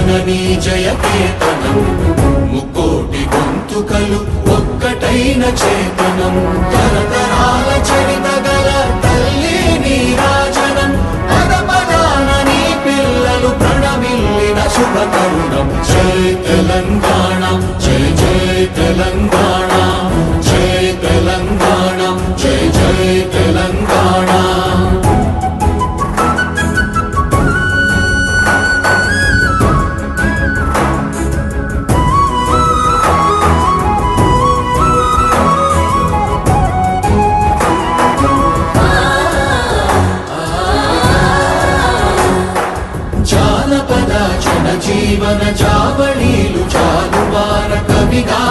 జననీ జయకేతనం ముక్కోటి గొంతుకలు ఒక్కటైన చేతనం తరతరాల చరిత గల తల్లి నీరాజనం పద పదాన నీ పిల్లలు ప్రణమిల్లిన శుభ తరుణం జై తెలంగాణ జై జై తెలంగాణ జై తెలంగాణ జై జై తెలంగాణ జానపద జనజీవన జావళీలు జాలువార కవిగా